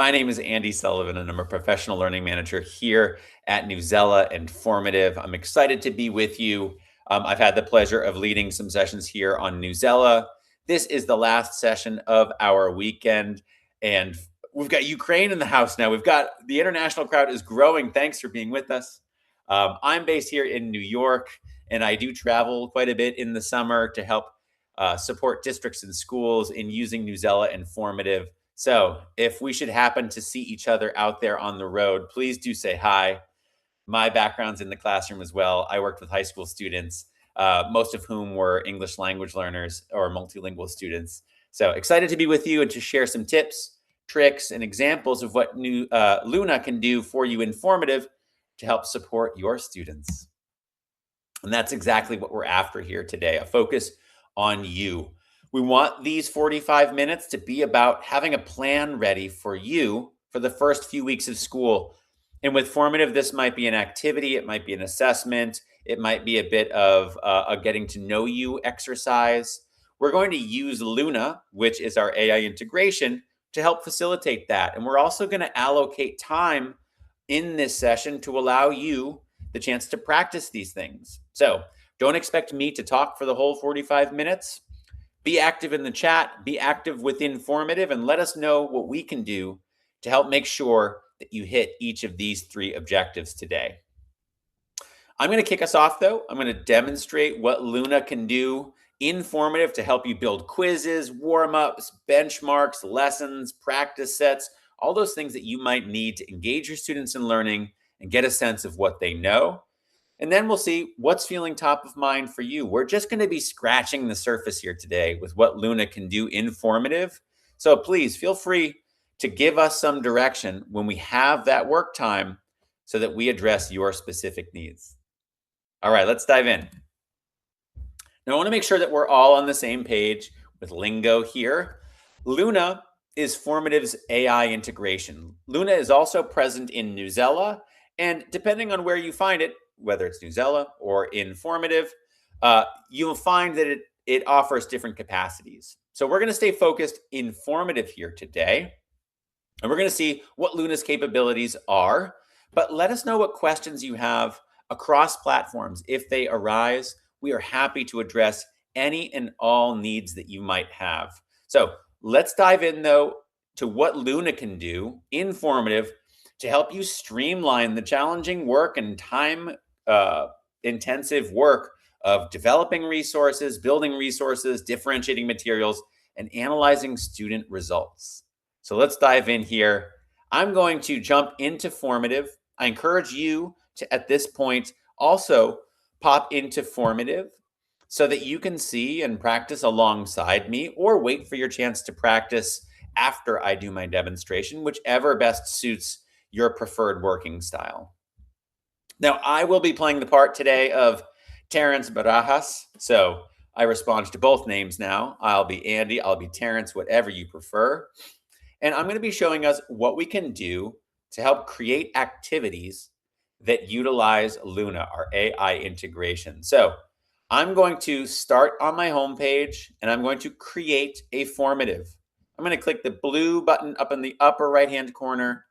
My name is Andy Sullivan, and I'm a professional learning manager here at Newsela and Formative. I'm excited to be with you. I've had the pleasure of leading some sessions here on Newsela. This is the last session of our weekend, and we've got Ukraine in the house now. We've got the international crowd is growing. Thanks for being with us. I'm based here in New York, and I do travel quite a bit in the summer to help support districts and schools in using Newsela and Formative. So if we should happen to see each other out there on the road, please do say hi. My background's in the classroom as well. I worked with high school students, most of whom were English language learners or multilingual students. So excited to be with you and to share some tips, tricks, and examples of what Luna can do for you in Formative to help support your students. And that's exactly what we're after here today, a focus on you. We want these 45 minutes to be about having a plan ready for you for the first few weeks of school. And with Formative, this might be an activity, it might be an assessment, it might be a bit of a getting to know you exercise. We're going to use Luna, which is our AI integration, to help facilitate that. And we're also going to allocate time in this session to allow you the chance to practice these things. So don't expect me to talk for the whole 45 minutes. Be active in the chat, be active within Formative, and let us know what we can do to help make sure that you hit each of these three objectives today. I'm going to kick us off, though. I'm going to demonstrate what Luna can do in Formative to help you build quizzes, warm-ups, benchmarks, lessons, practice sets, all those things that you might need to engage your students in learning and get a sense of what they know. And then we'll see what's feeling top of mind for you. We're just going to be scratching the surface here today with what Luna can do in Formative. So please feel free to give us some direction when we have that work time so that we address your specific needs. All right, let's dive in. Now, I want to make sure that we're all on the same page with lingo here. Luna is Formative's AI integration. Luna is also present in Newsela, and depending on where you find it, whether it's Newsela or in Formative, you'll find that it offers different capacities. So we're going to stay focused in Formative here today, and we're going to see what Luna's capabilities are, but let us know what questions you have across platforms. If they arise, we are happy to address any and all needs that you might have. So let's dive in, though, to what Luna can do in Formative to help you streamline the challenging work and time intensive work of developing resources, building resources, differentiating materials, and analyzing student results. So let's dive in here. I'm going to jump into Formative. I encourage you to, at this point, also pop into Formative so that you can see and practice alongside me, or wait for your chance to practice after I do my demonstration, whichever best suits your preferred working style. Now, I will be playing the part today of Terrence Barajas, so I respond to both names now. I'll be Andy, I'll be Terrence, whatever you prefer. And I'm going to be showing us what we can do to help create activities that utilize Luna, our AI integration. So I'm going to start on my homepage, and I'm going to create a Formative. I'm going to click the blue button up in the upper right-hand corner,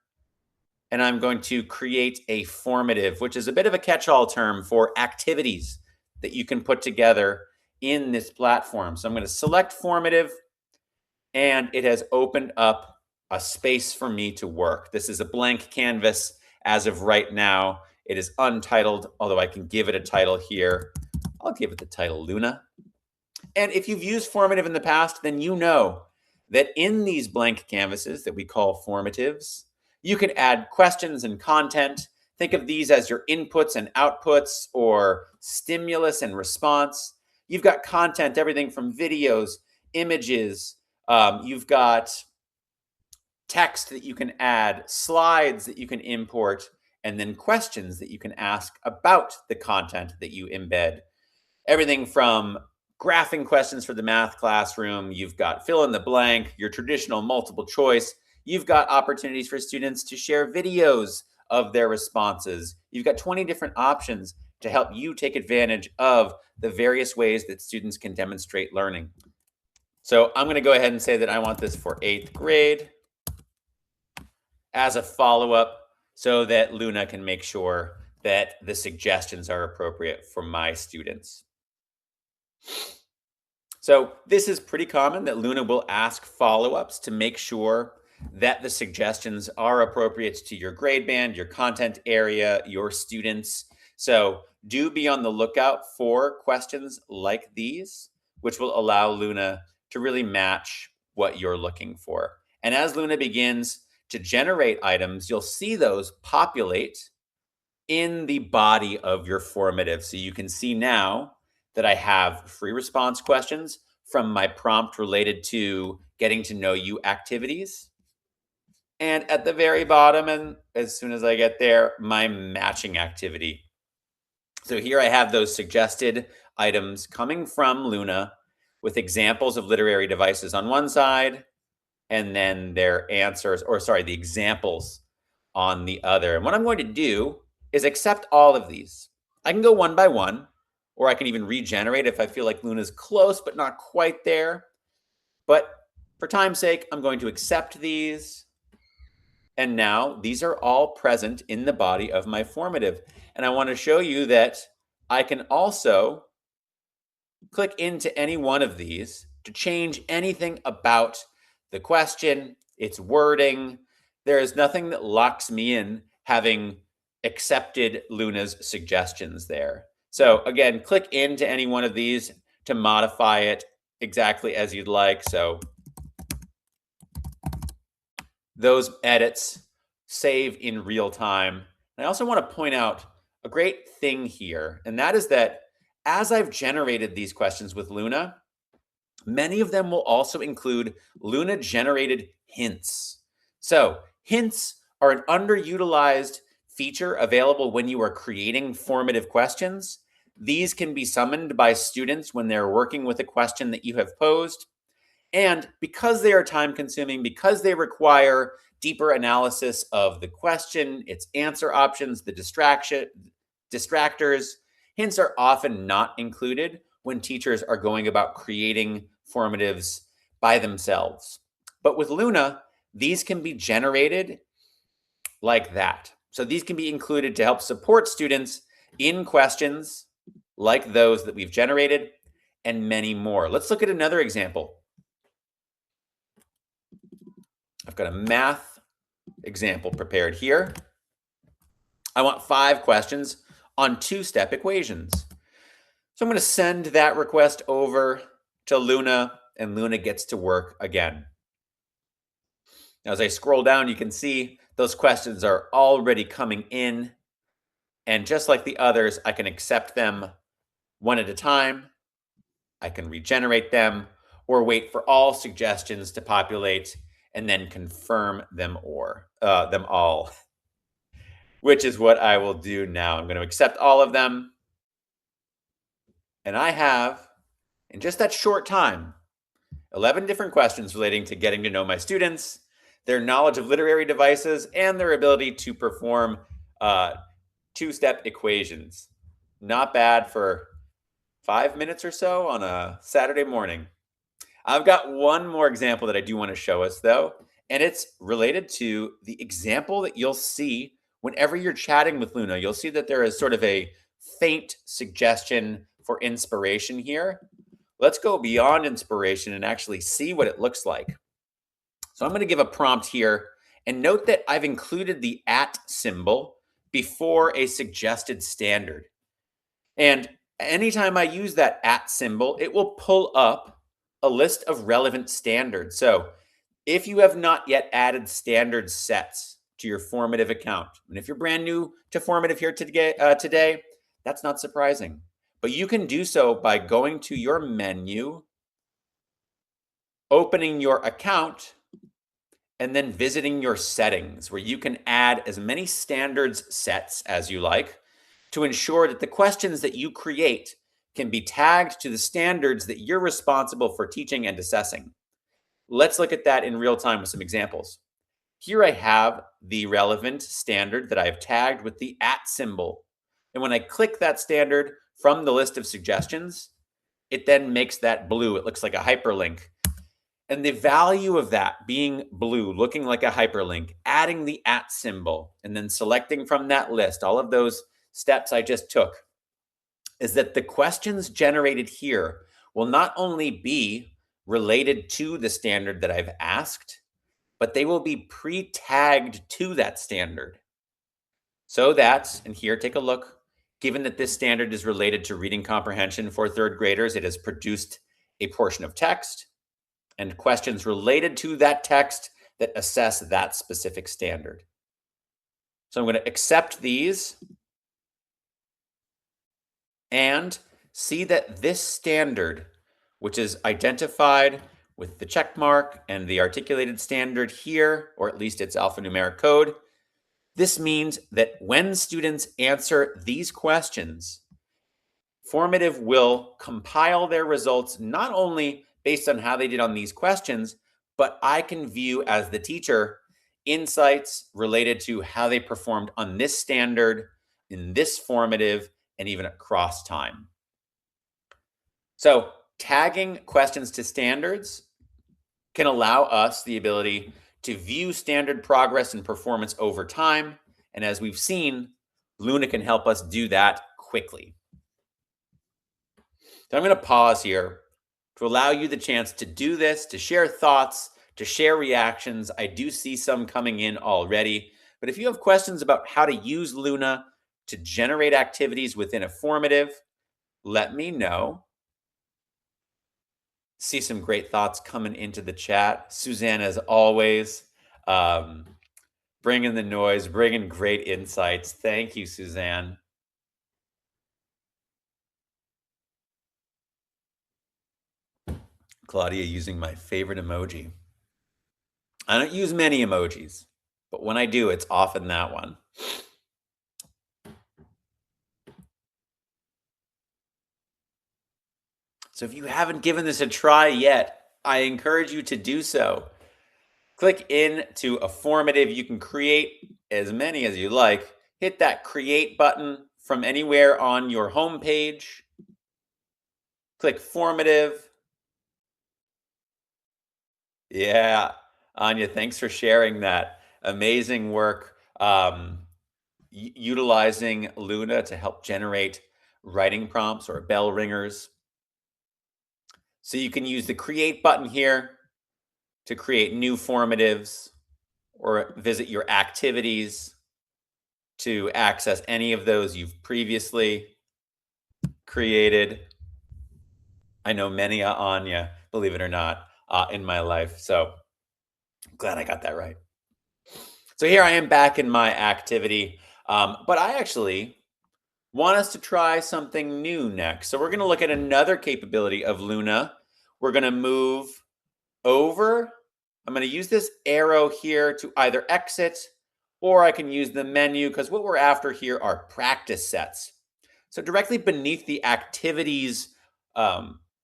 and I'm going to create a Formative, which is a bit of a catch-all term for activities that you can put together in this platform. So I'm going to select Formative, and it has opened up a space for me to work. This is a blank canvas as of right now. It is untitled, although I can give it a title here. I'll give it the title Luna. And if you've used Formative in the past, then you know that in these blank canvases that we call formatives, you can add questions and content. Think of these as your inputs and outputs, or stimulus and response. You've got content, everything from videos, images. You've got text that you can add, slides that you can import, and then questions that you can ask about the content that you embed. Everything from graphing questions for the math classroom, you've got fill in the blank, your traditional multiple choice. You've got opportunities for students to share videos of their responses. You've got 20 different options to help you take advantage of the various ways that students can demonstrate learning. So I'm going to go ahead and say that I want this for 8th grade. as a follow-up so that Luna can make sure that the suggestions are appropriate for my students. So this is pretty common that Luna will ask follow-ups to make sure that the suggestions are appropriate to your grade band, your content area, your students. So do be on the lookout for questions like these, which will allow Luna to really match what you're looking for. And as Luna begins to generate items, you'll see those populate in the body of your formative. So you can see now that I have free response questions from my prompt related to getting to know you activities. And at the very bottom, and as soon as I get there, my matching activity. So here I have those suggested items coming from Luna with examples of literary devices on one side, and then their answers, or sorry, the examples on the other. And what I'm going to do is accept all of these. I can go one by one, or I can even regenerate if I feel like Luna's close but not quite there. But for time's sake, I'm going to accept these. And now these are all present in the body of my formative. And I want to show you that I can also click into any one of these to change anything about the question, its wording. There is nothing that locks me in having accepted Luna's suggestions there. So again, click into any one of these to modify it exactly as you'd like. So those edits save in real time. And I also want to point out a great thing here, and that is that as I've generated these questions with Luna, many of them will also include Luna-generated hints. So hints are an underutilized feature available when you are creating formative questions. These can be summoned by students when they're working with a question that you have posed. And because they are time-consuming, because they require deeper analysis of the question, its answer options, the distractors, hints are often not included when teachers are going about creating formatives by themselves. But with Luna, these can be generated like that. So these can be included to help support students in questions like those that we've generated and many more. Let's look at another example. I've got a math example prepared here. I want 5 questions on 2-step equations. So I'm going to send that request over to Luna, and Luna gets to work again. Now, as I scroll down, you can see those questions are already coming in. And just like the others, I can accept them one at a time. I can regenerate them or wait for all suggestions to populate and then confirm them all, which is what I will do now. I'm going to accept all of them. And I have, in just that short time, 11 different questions relating to getting to know my students, their knowledge of literary devices, and their ability to perform 2-step equations. Not bad for 5 minutes or so on a Saturday morning. I've got one more example that I do want to show us, though, and it's related to the example that you'll see whenever you're chatting with Luna. You'll see that there is sort of a faint suggestion for inspiration here. Let's go beyond inspiration and actually see what it looks like. So I'm going to give a prompt here, and note that I've included the @ symbol before a suggested standard. And anytime I use that @ symbol, it will pull up a list of relevant standards. So if you have not yet added standard sets to your formative account, and if you're brand new to formative here today, that's not surprising. But you can do so by going to your menu, opening your account, and then visiting your settings, where you can add as many standards sets as you like to ensure that the questions that you create can be tagged to the standards that you're responsible for teaching and assessing. Let's look at that in real time with some examples. Here I have the relevant standard that I've tagged with the @ symbol. And when I click that standard from the list of suggestions, it then makes that blue. It looks like a hyperlink. And the value of that being blue, looking like a hyperlink, adding the @ symbol, and then selecting from that list, all of those steps I just took, is that the questions generated here will not only be related to the standard that I've asked, but they will be pre-tagged to that standard. So that's, and here, take a look. Given that this standard is related to reading comprehension for third graders, it has produced a portion of text and questions related to that text that assess that specific standard. So I'm going to accept these and see that this standard, which is identified with the check mark and the articulated standard here, or at least its alphanumeric code, this means that when students answer these questions, Formative will compile their results not only based on how they did on these questions, but I can view as the teacher insights related to how they performed on this standard, in this formative, and even across time. So tagging questions to standards can allow us the ability to view standard progress and performance over time. And as we've seen, Luna can help us do that quickly. So I'm going to pause here to allow you the chance to do this, to share thoughts, to share reactions. I do see some coming in already. But if you have questions about how to use Luna to generate activities within a formative, let me know. See some great thoughts coming into the chat. Suzanne, as always, bringing the noise, bringing great insights. Thank you, Suzanne. Claudia using my favorite emoji. I don't use many emojis, but when I do, it's often that one. So if you haven't given this a try yet, I encourage you to do so. Click into a formative. You can create as many as you like. Hit that create button from anywhere on your home page. Click formative. Yeah, Anya, thanks for sharing that. Amazing work utilizing Luna to help generate writing prompts or bell ringers. So you can use the create button here to create new formatives or visit your activities to access any of those you've previously created. I know many Anya, believe it or not, in my life. So glad I got that right. So here I am back in my activity, but I actually want us to try something new next. So we're going to look at another capability of Luna. We're going to move over. I'm going to use this arrow here to either exit, or I can use the menu because what we're after here are practice sets. So directly beneath the activities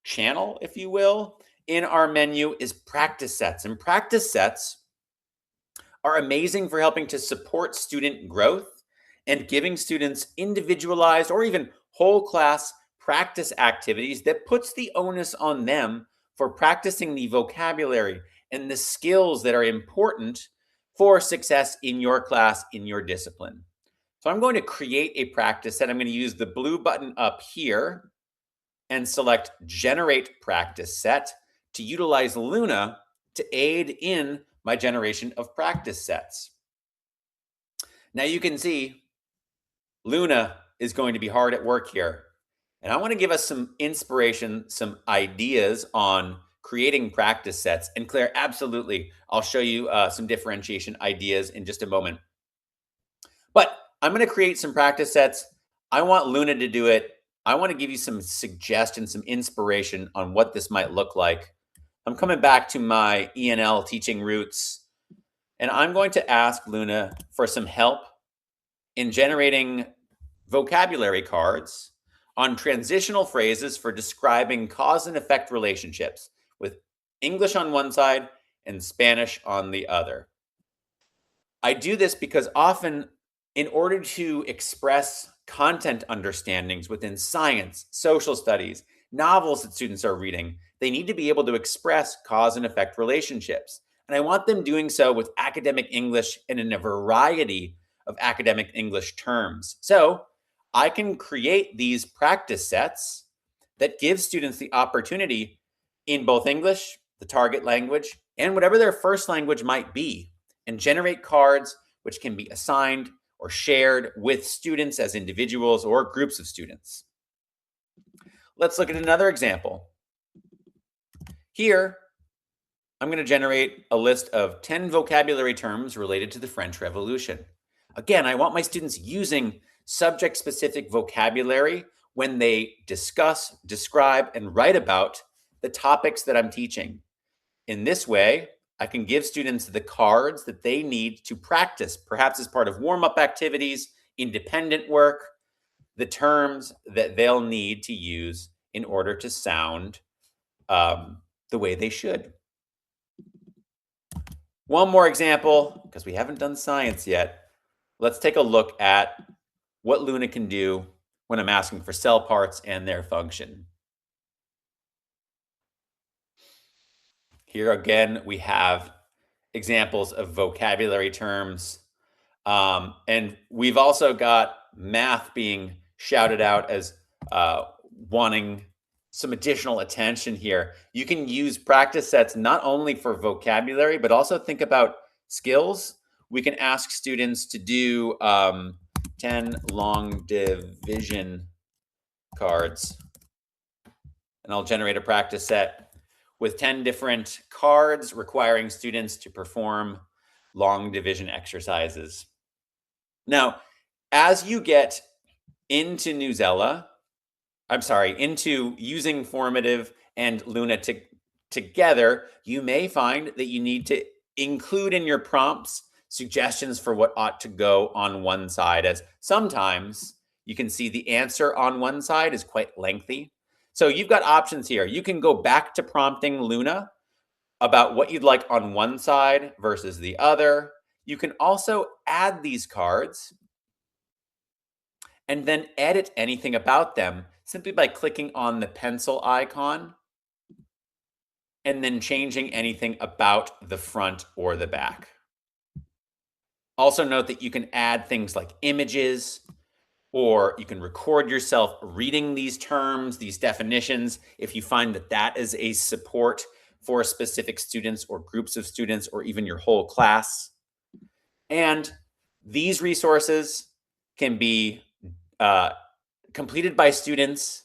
channel, if you will, in our menu is practice sets. And practice sets are amazing for helping to support student growth and giving students individualized or even whole class practice activities that puts the onus on them for practicing the vocabulary and the skills that are important for success in your class, in your discipline. So I'm going to create a practice set. I'm going to use the blue button up here and select Generate Practice Set to utilize Luna to aid in my generation of practice sets. Now you can see Luna is going to be hard at work here. And I want to give us some inspiration, some ideas on creating practice sets. And Claire, absolutely, I'll show you some differentiation ideas in just a moment. But I'm going to create some practice sets. I want Luna to do it. I want to give you some suggestions, some inspiration on what this might look like. I'm coming back to my ENL teaching roots, and I'm going to ask Luna for some help in generating vocabulary cards on transitional phrases for describing cause and effect relationships with English on one side and Spanish on the other. I do this because often, in order to express content understandings within science, social studies, novels that students are reading, they need to be able to express cause and effect relationships. And I want them doing so with academic English and in a variety of academic English terms. So I can create these practice sets that give students the opportunity in both English, the target language, and whatever their first language might be, and generate cards which can be assigned or shared with students as individuals or groups of students. Let's look at another example. Here, I'm going to generate a list of 10 vocabulary terms related to the French Revolution. Again, I want my students using subject-specific vocabulary when they discuss, describe, and write about the topics that I'm teaching. In this way, I can give students the cards that they need to practice, perhaps as part of warm-up activities, independent work, the terms that they'll need to use in order to sound the way they should. One more example, because we haven't done science yet. Let's take a look at what Luna can do when I'm asking for cell parts and their function. Here again, we have examples of vocabulary terms. And we've also got math being shouted out as wanting some additional attention here. You can use practice sets not only for vocabulary, but also think about skills. We can ask students to do 10 long division cards. And I'll generate a practice set with 10 different cards requiring students to perform long division exercises. Now, as you get into into using Formative and Luna together, you may find that you need to include in your prompts suggestions for what ought to go on one side, as sometimes you can see the answer on one side is quite lengthy. So you've got options here. You can go back to prompting Luna about what you'd like on one side versus the other. You can also add these cards and then edit anything about them simply by clicking on the pencil icon and then changing anything about the front or the back. Also note that you can add things like images, or you can record yourself reading these terms, these definitions, if you find that that is a support for specific students or groups of students or even your whole class. And these resources can be completed by students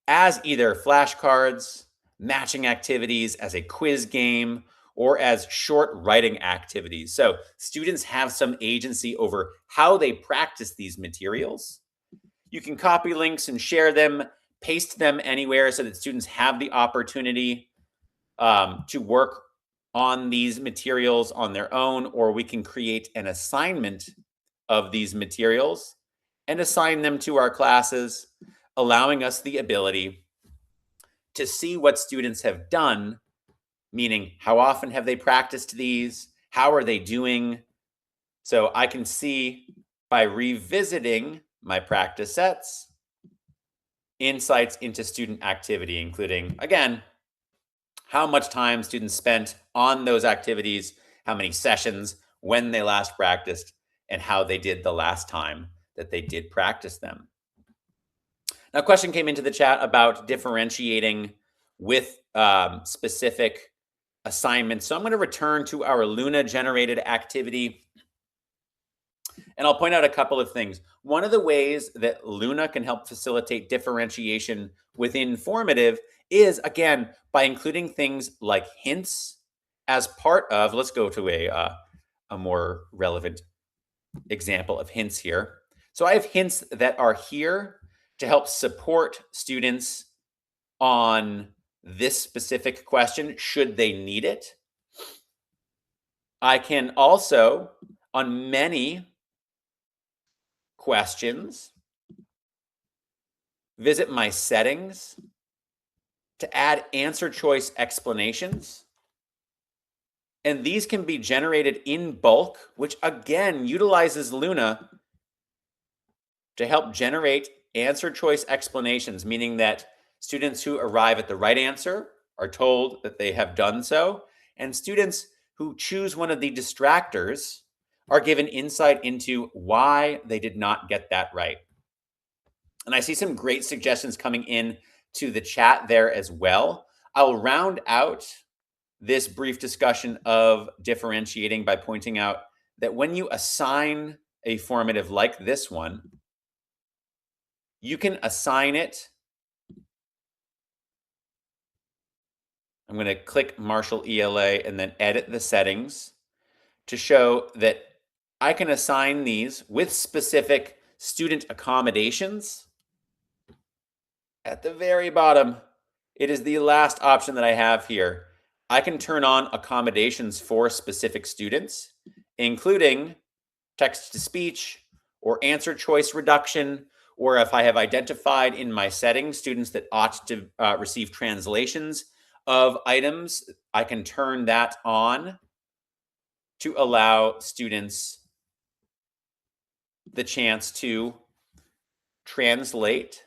as either flashcards, matching activities, as a quiz game, or as short writing activities. So students have some agency over how they practice these materials. You can copy links and share them, paste them anywhere so that students have the opportunity to work on these materials on their own, or we can create an assignment of these materials and assign them to our classes, allowing us the ability to see what students have done, meaning how often have they practiced these, how are they doing. So I can see by revisiting my practice sets, insights into student activity, including, again, how much time students spent on those activities, how many sessions, when they last practiced, and how they did the last time that they did practice them. Now, a question came into the chat about differentiating with specific assignments. So I'm going to return to our Luna generated activity. And I'll point out a couple of things. One of the ways that Luna can help facilitate differentiation within Formative is, again, by including things like hints as part of, let's go to a more relevant example of hints here. So I have hints that are here to help support students on this specific question, should they need it. I can also, on many questions, visit my settings to add answer choice explanations. And these can be generated in bulk, which again utilizes Luna to help generate answer choice explanations, meaning that Students who arrive at the right answer are told that they have done so, and students who choose one of the distractors are given insight into why they did not get that right. And I see some great suggestions coming in to the chat there as well. I'll round out this brief discussion of differentiating by pointing out that when you assign a formative like this one, you can assign it. I'm going to click Marshall ELA and then edit the settings to show that I can assign these with specific student accommodations. At the very bottom, it is the last option that I have here. I can turn on accommodations for specific students, including text-to-speech or answer choice reduction, or if I have identified in my settings students that ought to receive translations of items, I can turn that on to allow students the chance to translate.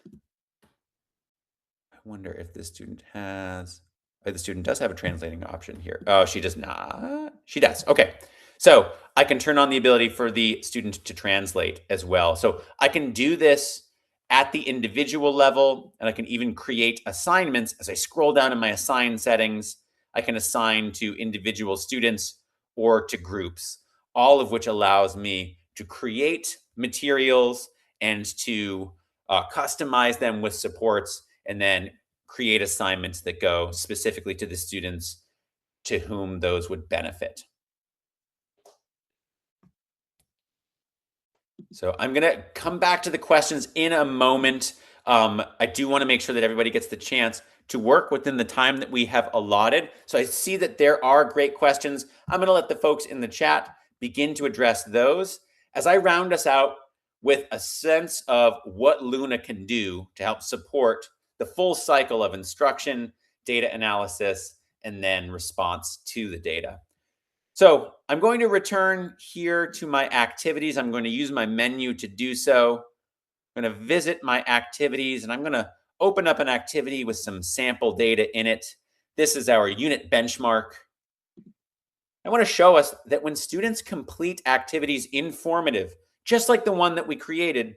I wonder if this student has, the student does have a translating option here. Oh, she does not. She does. Okay. So I can turn on the ability for the student to translate as well. So I can do this at the individual level, and I can even create assignments. As I scroll down in my assign settings, I can assign to individual students or to groups, all of which allows me to create materials and to customize them with supports, and then create assignments that go specifically to the students to whom those would benefit. So I'm going to come back to the questions in a moment. I do want to make sure that everybody gets the chance to work within the time that we have allotted. So I see that there are great questions. I'm going to let the folks in the chat begin to address those as I round us out with a sense of what Luna can do to help support the full cycle of instruction, data analysis, and then response to the data. So I'm going to return here to my activities. I'm going to use my menu to do so. I'm going to visit my activities, and I'm going to open up an activity with some sample data in it. This is our unit benchmark. I want to show us that when students complete activities in Formative, just like the one that we created,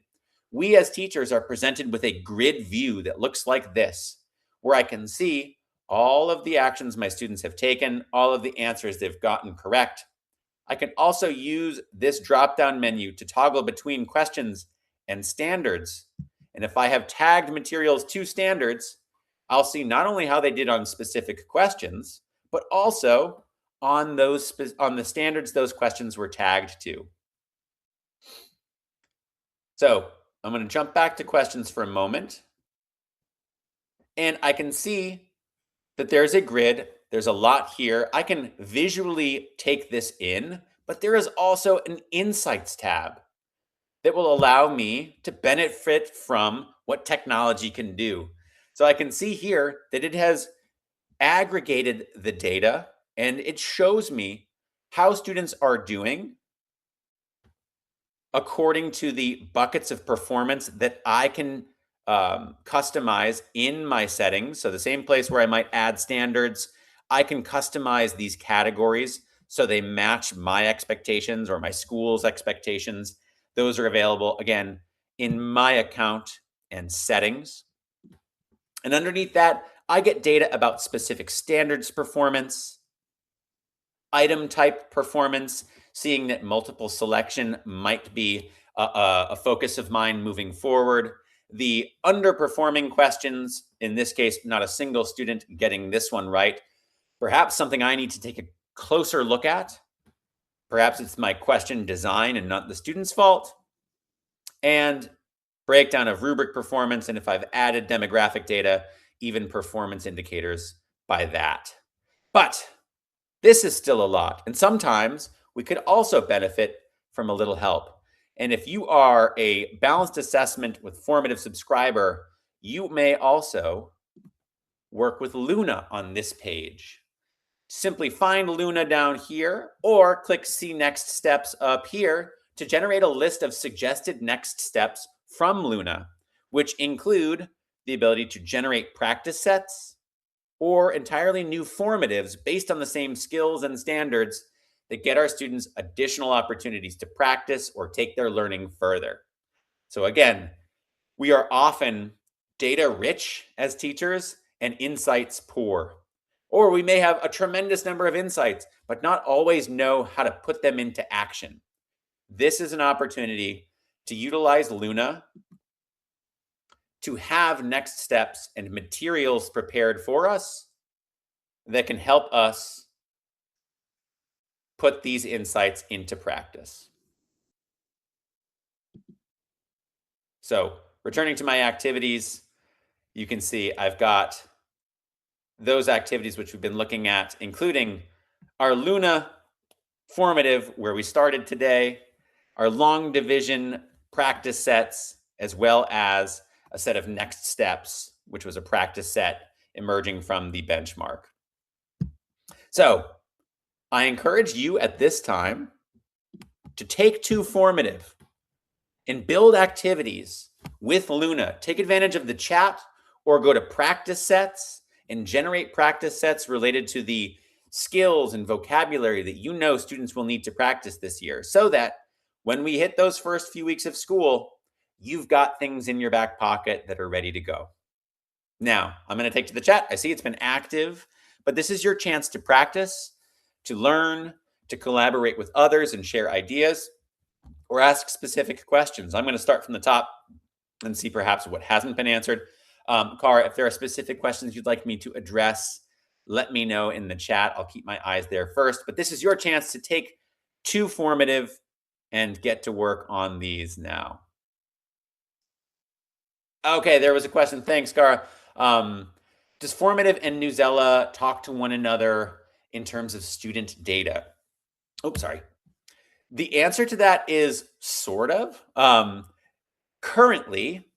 we as teachers are presented with a grid view that looks like this, where I can see all of the actions my students have taken, all of the answers they've gotten correct. I can also use this drop-down menu to toggle between questions and standards. And if I have tagged materials to standards, I'll see not only how they did on specific questions, but also on the standards those questions were tagged to. So I'm going to jump back to questions for a moment. And I can see that there's a grid. There's a lot here. I can visually take this in, but there is also an Insights tab that will allow me to benefit from what technology can do. So I can see here that it has aggregated the data, and it shows me how students are doing according to the buckets of performance that I can customize in my settings. So the same place where I might add standards, I can customize these categories so they match my expectations or my school's expectations. Those are available, again, in my account and settings. And underneath that, I get data about specific standards performance, item type performance, seeing that multiple selection might be a focus of mine moving forward. The underperforming questions, in this case, not a single student getting this one right. Perhaps something I need to take a closer look at. Perhaps it's my question design and not the student's fault. And breakdown of rubric performance, and if I've added demographic data, even performance indicators by that. But this is still a lot, and sometimes we could also benefit from a little help. And if you are a balanced assessment with Formative subscriber, you may also work with Luna on this page. Simply find Luna down here or click See Next Steps up here to generate a list of suggested next steps from Luna, which include the ability to generate practice sets or entirely new formatives based on the same skills and standards that get our students additional opportunities to practice or take their learning further. So again, we are often data rich as teachers and insights poor. Or we may have a tremendous number of insights, but not always know how to put them into action. This is an opportunity to utilize Luna to have next steps and materials prepared for us that can help us put these insights into practice. So, returning to my activities, you can see I've got those activities which we've been looking at, including our Luna formative, where we started today, our long division practice sets, as well as a set of next steps, which was a practice set emerging from the benchmark. So I encourage you at this time to take two formative and build activities with Luna. Take advantage of the chat or go to practice sets and generate practice sets related to the skills and vocabulary that you know students will need to practice this year, so that when we hit those first few weeks of school, you've got things in your back pocket that are ready to go. Now, I'm going to take to the chat. I see it's been active, but this is your chance to practice, to learn, to collaborate with others and share ideas, or ask specific questions. I'm going to start from the top and see perhaps what hasn't been answered. Cara, if there are specific questions you'd like me to address, let me know in the chat. I'll keep my eyes there first. But this is your chance to take two formative and get to work on these now. Okay, there was a question. Thanks, Cara. Does Formative and Newsela talk to one another in terms of student data? Oh, sorry. The answer to that is sort of. Currently,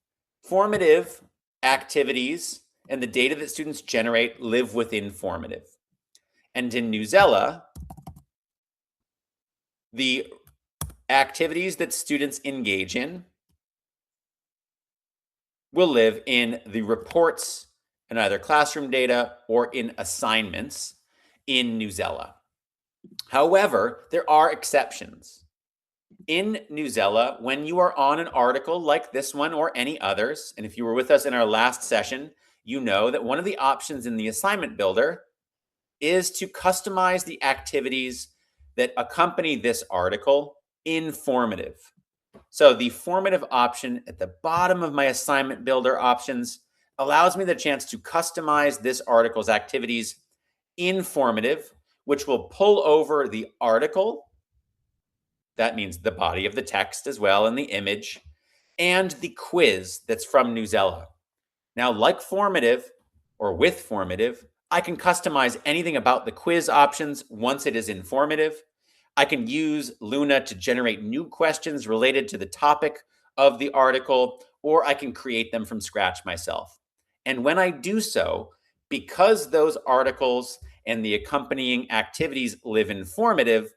formative activities and the data that students generate live within formative. And in Newsela, the activities that students engage in will live in the reports and either classroom data or in assignments in Newsela. However, there are exceptions. In Newsela, when you are on an article like this one or any others, and if you were with us in our last session, you know that one of the options in the assignment builder is to customize the activities that accompany this article in formative. So the formative option at the bottom of my assignment builder options allows me the chance to customize this article's activities in formative, which will pull over the article. That means the body of the text as well and the image, and the quiz that's from Newsela. Now, like formative or with formative, I can customize anything about the quiz options once it is in formative. I can use Luna to generate new questions related to the topic of the article, or I can create them from scratch myself. And when I do so, because those articles and the accompanying activities live in formative,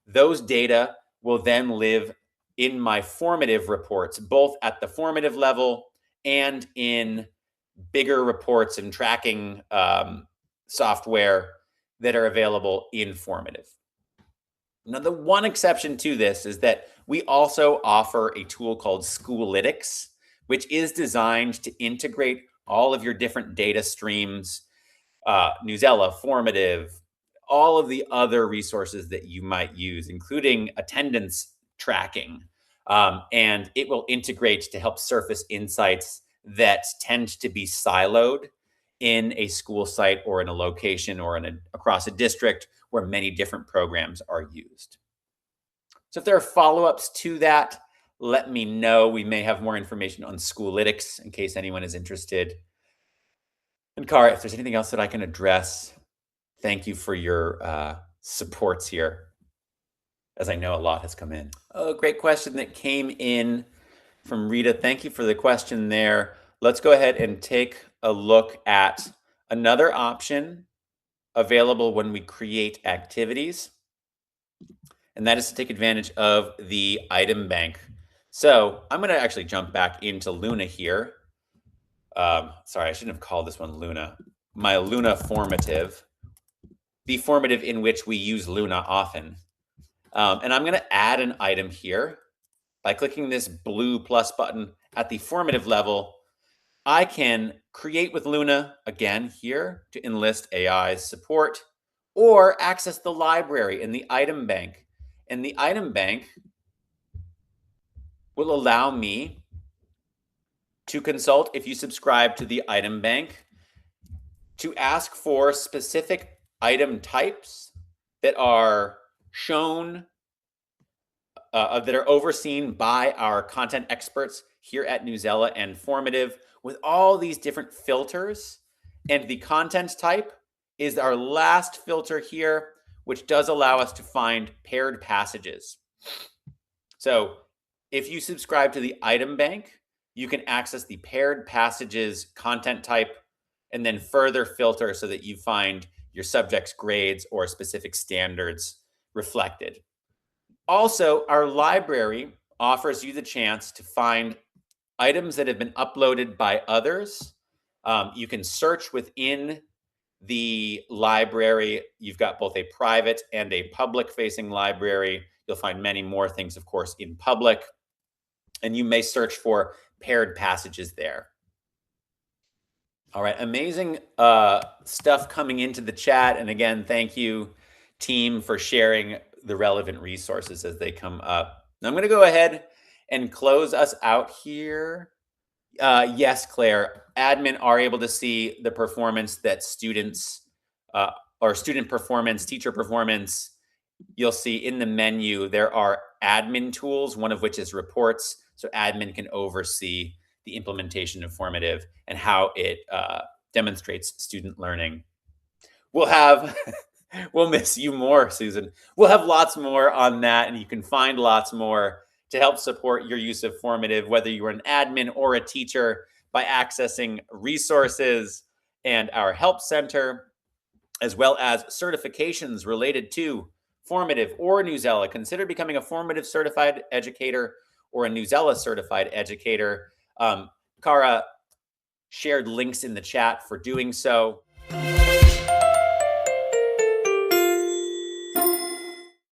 those data will then live in my formative reports, both at the formative level and in bigger reports and tracking software that are available in formative. Now, the one exception to this is that we also offer a tool called Schoolitics, which is designed to integrate all of your different data streams, Newsela, formative, all of the other resources that you might use, including attendance tracking. And it will integrate to help surface insights that tend to be siloed in a school site or in a location or across a district where many different programs are used. So if there are follow-ups to that, let me know. We may have more information on Schoolitics in case anyone is interested. And Cara, if there's anything else that I can address, thank you for your supports here, as I know a lot has come in. Oh, great question that came in from Rita. Thank you for the question there. Let's go ahead and take a look at another option available when we create activities, and that is to take advantage of the item bank. So I'm going to actually jump back into Luna here. Sorry, I shouldn't have called this one Luna. My Luna formative, the formative in which we use Luna often. And I'm going to add an item here by clicking this blue plus button at the formative level. I can create with Luna again here to enlist AI's support, or access the library in the item bank. And the item bank will allow me to consult, if you subscribe to the item bank, to ask for specific item types that are shown, that are overseen by our content experts here at Newsela and Formative, with all these different filters. And the content type is our last filter here, which does allow us to find paired passages. So if you subscribe to the item bank, you can access the paired passages content type and then further filter so that you find your subject's grades or specific standards reflected. Also, our library offers you the chance to find items that have been uploaded by others. You can search within the library. You've got both a private and a public-facing library. You'll find many more things, of course, in public. And you may search for paired passages there. All right, amazing stuff coming into the chat. And again, thank you, team, for sharing the relevant resources as they come up. Now I'm going to go ahead and close us out here. Yes, Claire, admin are able to see the performance that students, or student performance, teacher performance. You'll see in the menu, there are admin tools, one of which is reports. So admin can oversee the implementation of Formative and how it demonstrates student learning. We'll miss you more, Susan. We'll have lots more on that, and you can find lots more to help support your use of Formative, whether you're an admin or a teacher, by accessing resources and our help center, as well as certifications related to Formative or Newsela. Consider becoming a Formative certified educator or a Newsela certified educator. Cara shared links in the chat for doing so.